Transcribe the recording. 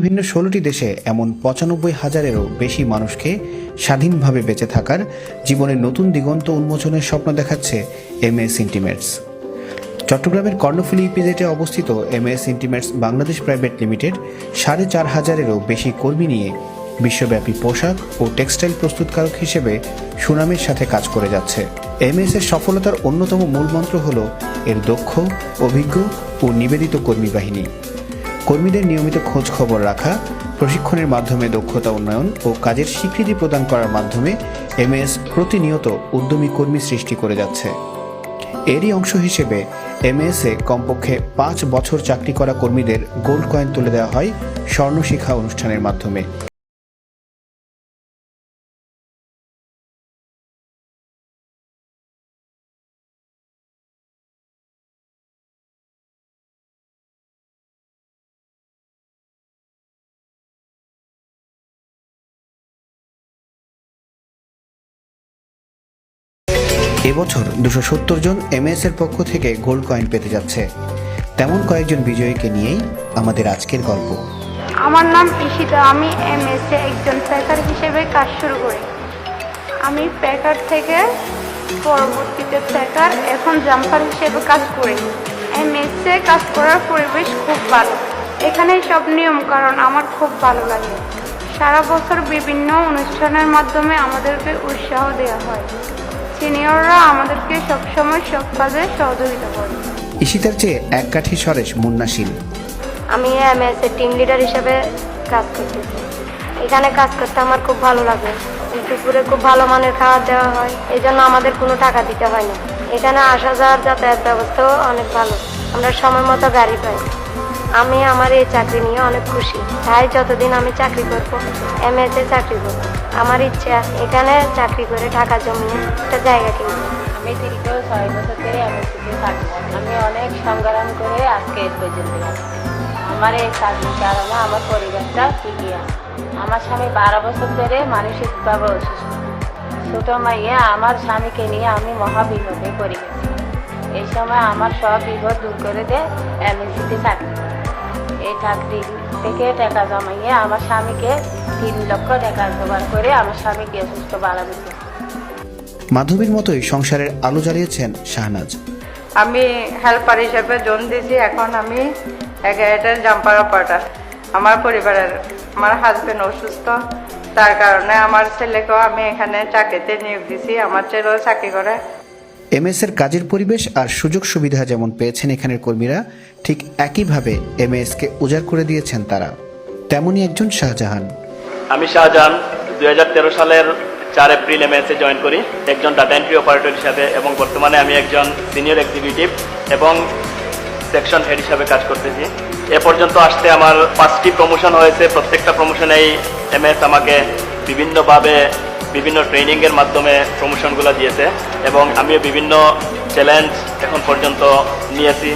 ভিন্ন ১৬টি দেশে এমন ৯৫,০০০-এরও বেশি মানুষকে স্বাধীনভাবে বেঁচে থাকার জীবনের নতুন দিগন্ত উন্মোচনের স্বপ্ন দেখাচ্ছে এমএএস ইন্টিমেটস। চট্টগ্রামের কর্ণফুলী ইপিজেডে অবস্থিত এমএএস ইন্টিমেটস বাংলাদেশ প্রাইভেট লিমিটেড ৪,৫০০-এরও বেশি কর্মী নিয়ে বিশ্বব্যাপী পোশাক ও টেক্সটাইল প্রস্তুতকারক হিসেবে সুনামের সাথে কাজ করে যাচ্ছে। এমএএস এর সফলতার অন্যতম মূলমন্ত্র হল এর দক্ষ, অভিজ্ঞ ও নিবেদিত কর্মী বাহিনী। কর্মীদের নিয়মিত খোঁজ খবর রাখা, প্রশিক্ষণের মাধ্যমে দক্ষতা উন্নয়ন ও কাজের স্বীকৃতি প্রদান করার মাধ্যমে এমএএস প্রতিনিয়ত উদ্যমী কর্মী সৃষ্টি করে যাচ্ছে। এরই অংশ হিসেবে এমএএসে কমপক্ষে ৫ বছর চাকরি করা কর্মীদের গোল্ড কয়েন তুলে দেওয়া হয় স্বর্ণশিখা অনুষ্ঠানের মাধ্যমে। এবছর ২৭০ জন এমএএস এর পক্ষ থেকে গোল্ড কয়েন পেতে যাচ্ছে। তেমন কয়েকজন বিজয়ীকে নিয়েই আমাদের আজকের গল্প। আমার নাম ঈশিতা। আমি এমএএস এ একজন প্যাকার হিসেবে কাজ শুরু করি। আমি প্যাকার থেকে পরবর্তীতে প্যাকার, এখন জাম্পার হিসেবে কাজ করি। এমএএস এ কাজ করার পরিবেশ খুব ভালো। এখানে সব নিয়ম কারণ আমার খুব ভালো লাগে। সারা বছর বিভিন্ন অনুষ্ঠানের মাধ্যমে আমাদেরকে উৎসাহ দেওয়া হয়। সিনিয়ররা আমাদেরকে সবসময় সব কাজে সহযোগিতা করে। ঈশিতার চেয়ে এক কাঠি সরেশ মুন্নাশীল। আমি এমএএস এর টিম লিডার হিসেবে কাজ করতেছি। এখানে কাজ করতে আমার খুব ভালো লাগে। দুপুরে খুব ভালো মানের খাবার দেওয়া হয়, এই জন্য আমাদের কোনো টাকা দিতে হয় না। এখানে আসা যাওয়ার যাতায়াত ব্যবস্থাও অনেক ভালো, আমরা সময় মতো গাড়ি পাই। আমি আমার এই চাকরি নিয়ে অনেক খুশি। তাই যতদিন আমি চাকরি করবো এমএএস এ চাকরি করবো। আমার ইচ্ছা এখানে চাকরি করে টাকা জমিয়ে একটা জায়গা কিনবো। আমি দীর্ঘ ৬ বছর ধরে এমএসিতে থাকি। আমি অনেক সংগ্রাম করে আজকে এই পর্যন্ত আসছি। আমার এই চাকরির কারণে আমার পরিবারটা টিকিয়ে আছে। আমার স্বামী ১২ বছর ধরে মানসিকভাবে অসুস্থ। ছোট মাইয়া আমার স্বামীকে নিয়ে আমি মহাবিপদে পড়ে গেছি। এই সময় আমার সব বিপদ দূর করে দেয় এমএসিতে চাকরি। এই চাকরি থেকে টাকা জমাইয়ে আমার স্বামীকে ৩ লক্ষ টাকা জোগাড় করে আমার স্বামীকে সুস্থ বাড়াবে। মাধবীর মতোই সংসারের আলো জ্বালিয়েছেন শাহনাজ। আমি হেল্পার হিসেবে জোন দিয়েছি। এখন আমি এটার জাম্পার অপারেটর। আমার পরিবারের, আমার হাজবেন্ড অসুস্থ, তার কারণে আমার ছেলেকেও আমি এখানে চাকরিতে নিয়োগ দিয়েছি। আমার ছেলেও চাকরি করে। এমএএস এর কাজের পরিবেশ আর সুযোগ সুবিধা যেমন পেয়েছেন এখানের কর্মীরা, ঠিক একইভাবে এমএএস কে উজাড় করে দিয়েছেন তারা। তেমনই একজন শাহজাহান। আমি শাহজাহান ২০১৩ সালের ৪ এপ্রিল এমএএস এ জয়েন করি একজন ডাটা এন্ট্রি অপারেটর হিসাবে, এবং বর্তমানে আমি একজন সিনিয়র এক্সিকিউটিভ এবং সেকশন হেড হিসাবে কাজ করতেছি। এ পর্যন্ত আসতে আমার 5টি প্রমোশন হয়েছে। প্রত্যেকটা প্রমোশনেই এমএএস আমাকে বিভিন্নভাবে বিভিন্ন ট্রেনিংয়ের মাধ্যমে প্রমোশনগুলো দিয়েছে, এবং আমিও বিভিন্ন চ্যালেঞ্জ এখন পর্যন্ত নিয়েছি।